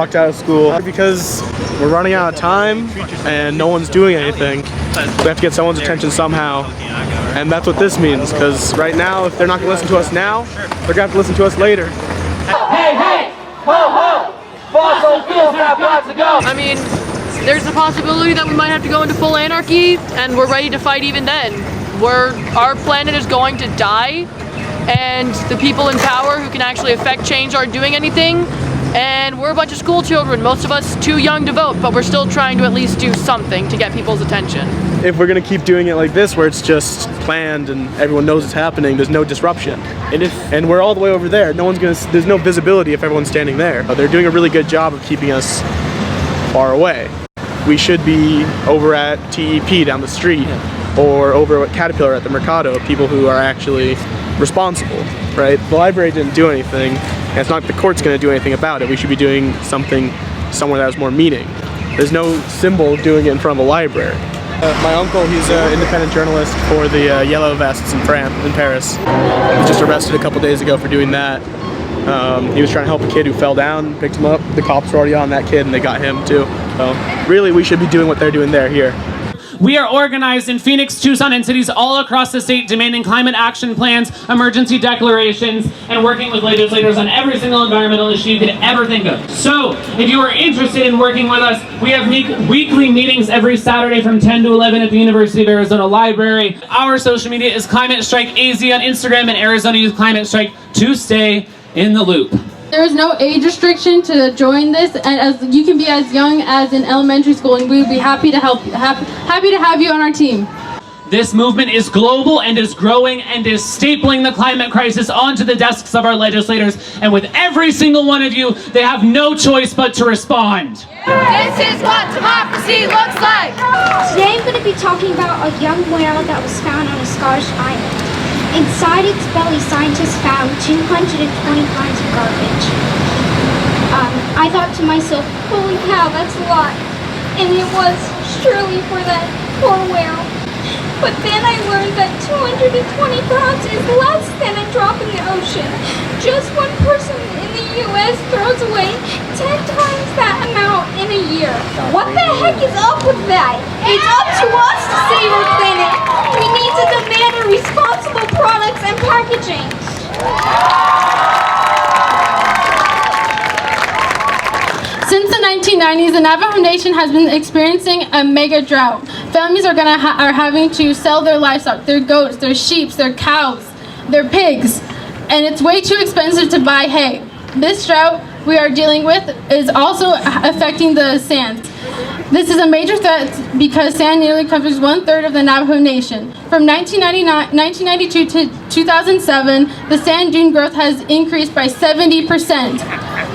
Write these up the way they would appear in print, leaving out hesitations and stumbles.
walked out of school because we're running out of time and no one's doing anything. We have to get someone's attention somehow. And that's what this means, because right now, if they're not going to listen to us now, they're going to have to listen to us later. Hey, hey! Ho, ho! Fossil fuels have got to go! I mean, there's a possibility that we might have to go into full anarchy, and we're ready to fight even then. Our planet is going to die, and the people in power who can actually affect change aren't doing anything. And we're a bunch of school children, most of us too young to vote, but we're still trying to at least do something to get people's attention. If we're going to keep doing it like this, where it's just planned and everyone knows it's happening, there's no disruption. And we're all the way over there. There's no visibility if everyone's standing there. But they're doing a really good job of keeping us far away. We should be over at TEP down the street, or over at Caterpillar at the Mercado, people who are actually responsible, right? The library didn't do anything, and it's not like the court's going to do anything about it. We should be doing something somewhere that has more meaning. There's no symbol doing it in front of the library. My uncle, he's an independent journalist for the Yellow Vests in Paris. He was just arrested a couple days ago for doing that. He was trying to help a kid who fell down, picked him up. The cops were already on that kid and they got him too. So really, we should be doing what they're doing here. We are organized in Phoenix, Tucson, and cities all across the state demanding climate action plans, emergency declarations, and working with legislators on every single environmental issue you could ever think of. So, if you are interested in working with us, we have weekly meetings every Saturday from 10 to 11 at the University of Arizona Library. Our social media is Climate Strike AZ on Instagram and Arizona Youth Climate Strike to stay in the loop. There is no age restriction to join this, and as you can be as young as in elementary school, and we would be happy to help. Happy to have you on our team. This movement is global and is growing and is stapling the climate crisis onto the desks of our legislators. And with every single one of you, they have no choice but to respond. This is what democracy looks like. Today I'm going to be talking about a young whale that was found on a Scottish island. Inside its belly, scientists found 220 kinds of garbage. I thought to myself, holy cow, that's a lot. And it was surely for that poor whale. But then I learned that 220 pounds is less than a drop in the ocean. Just one person in the U.S. throws away 10 times that amount in a year. What the heck is up with that? It's up to us to save our planet. We need to demand responsible products and packaging. Since the 1990s, the Navajo Nation has been experiencing a mega drought. Families are having to sell their livestock, their goats, their sheep, their cows, their pigs, and it's way too expensive to buy hay. This drought we are dealing with is also affecting the sand. This is a major threat because sand nearly covers 1/3 of the Navajo Nation. From 1992 to 2007, the sand dune growth has increased by 70%.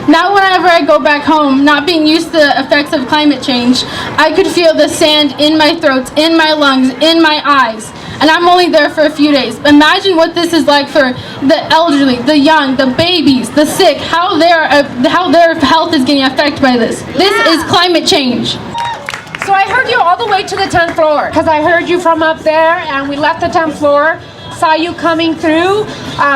Now whenever I go back home, not being used to the effects of climate change, I could feel the sand in my throat, in my lungs, in my eyes. And I'm only there for a few days. Imagine what this is like for the elderly, the young, the babies, the sick, how their health is getting affected by this. This is climate change. So I heard you all the way to the 10th floor, because I heard you from up there, and we left the 10th floor, saw you coming through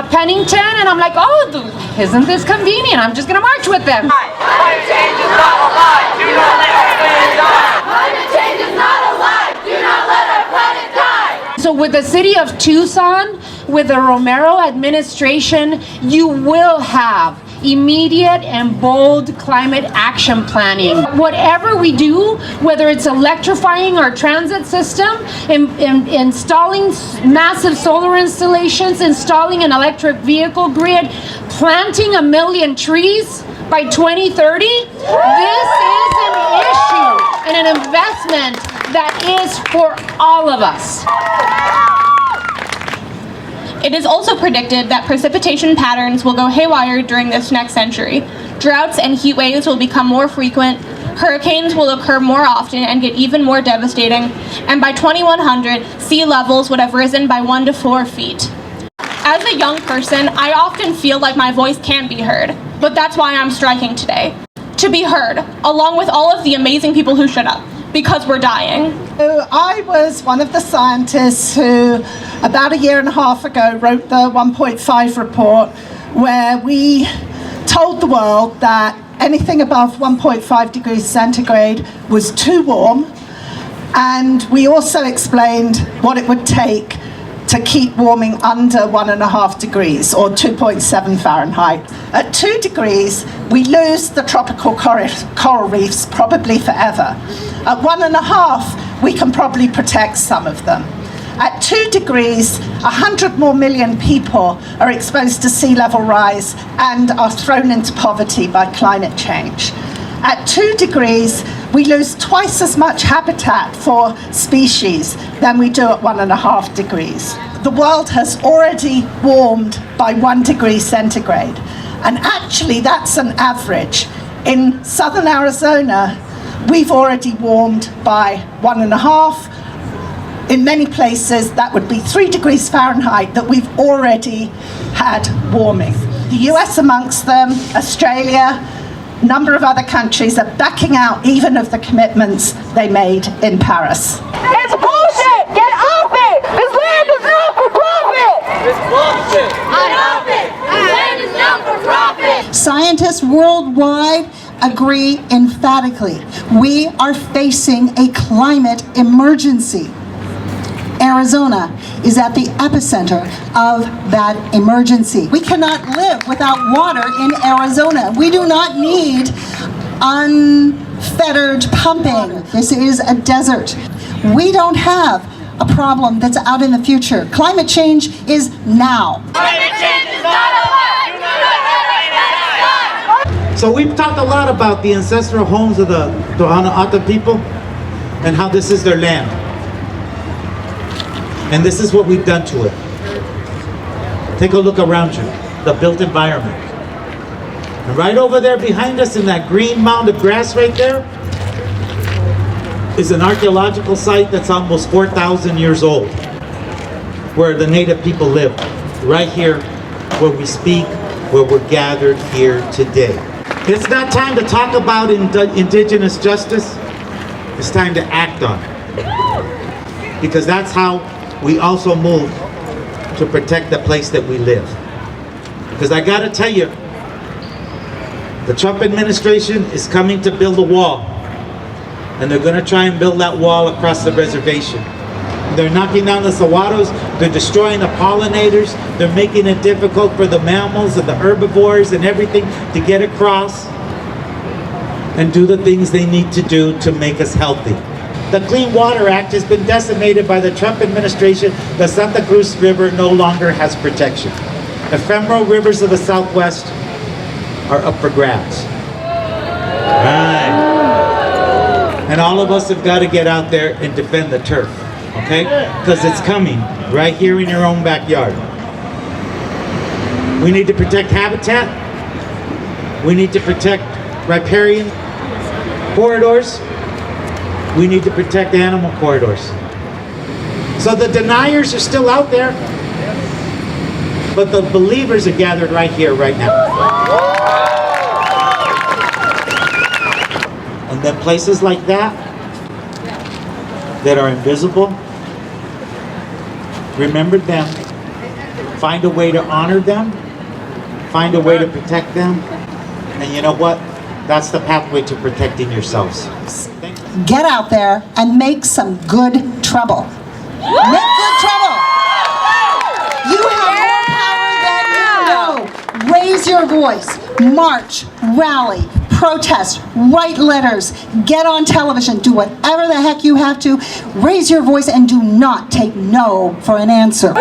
Pennington, and I'm like, oh, isn't this convenient? I'm just going to march with them. Climate change is not a lie. Do not let our planet die. Climate change is not a lie. Do not let our planet die. So with the city of Tucson, with the Romero administration, you will have immediate and bold climate action planning. Whatever we do, whether it's electrifying our transit system, installing massive solar installations, installing an electric vehicle grid, planting 1 million trees by 2030, this is an issue and an investment that is for all of us. It is also predicted that precipitation patterns will go haywire during this next century. Droughts and heat waves will become more frequent, hurricanes will occur more often and get even more devastating, and by 2100, sea levels would have risen by 1 to 4 feet. As a young person, I often feel like my voice can't be heard, but that's why I'm striking today. To be heard, along with all of the amazing people who stood up, because we're dying. So I was one of the scientists who, about 1.5 years ago, wrote the 1.5 report, where we told the world that anything above 1.5 degrees centigrade was too warm, and we also explained what it would take to keep warming under 1.5 degrees, or 2.7 Fahrenheit. At 2 degrees, we lose the tropical coral reefs probably forever. At 1.5, we can probably protect some of them. At 2 degrees, 100 more million people are exposed to sea level rise and are thrown into poverty by climate change. At 2 degrees, we lose twice as much habitat for species than we do at 1.5 degrees. The world has already warmed by 1 degree centigrade, and actually that's an average. In southern Arizona, we've already warmed by 1.5. In many places, that would be 3 degrees Fahrenheit that we've already had warming. The US amongst them, Australia, a number of other countries are backing out even of the commitments they made in Paris. It's bullshit! Get off it! This land is not for profit! It's bullshit! Get off it! This land is not for profit! Scientists worldwide agree emphatically. We are facing a climate emergency. Arizona is at the epicenter of that emergency. We cannot live without water in Arizona. We do not need unfettered pumping. This is a desert. We don't have a problem that's out in the future. Climate change is now. Climate change is not a lie! Do not let it die! So we've talked a lot about the ancestral homes of the Tohono people and how this is their land. And this is what we've done to it. Take a look around you, the built environment. And right over there behind us in that green mound of grass right there is an archaeological site that's almost 4,000 years old, where the native people live. Right here, where we speak, where we're gathered here today. It's not time to talk about indigenous justice. It's time to act on it. Because that's how we also move to protect the place that we live. Because I gotta tell you, the Trump administration is coming to build a wall. And they're gonna try and build that wall across the reservation. They're knocking down the saguaros, they're destroying the pollinators, they're making it difficult for the mammals and the herbivores and everything to get across and do the things they need to do to make us healthy. The Clean Water Act has been decimated by the Trump administration. The Santa Cruz River no longer has protection. Ephemeral rivers of the Southwest are up for grabs. Right. And all of us have got to get out there and defend the turf, okay? Because it's coming right here in your own backyard. We need to protect habitat. We need to protect riparian corridors. We need to protect animal corridors. So the deniers are still out there, but the believers are gathered right here, right now. And then places like that are invisible, remember them, find a way to honor them, find a way to protect them, and you know what? That's the pathway to protecting yourselves. Get out there and make some good trouble. Make good trouble. You have more power than you know. Raise your voice, march, rally, protest, write letters, get on television, do whatever the heck you have to. Raise your voice and do not take no for an answer.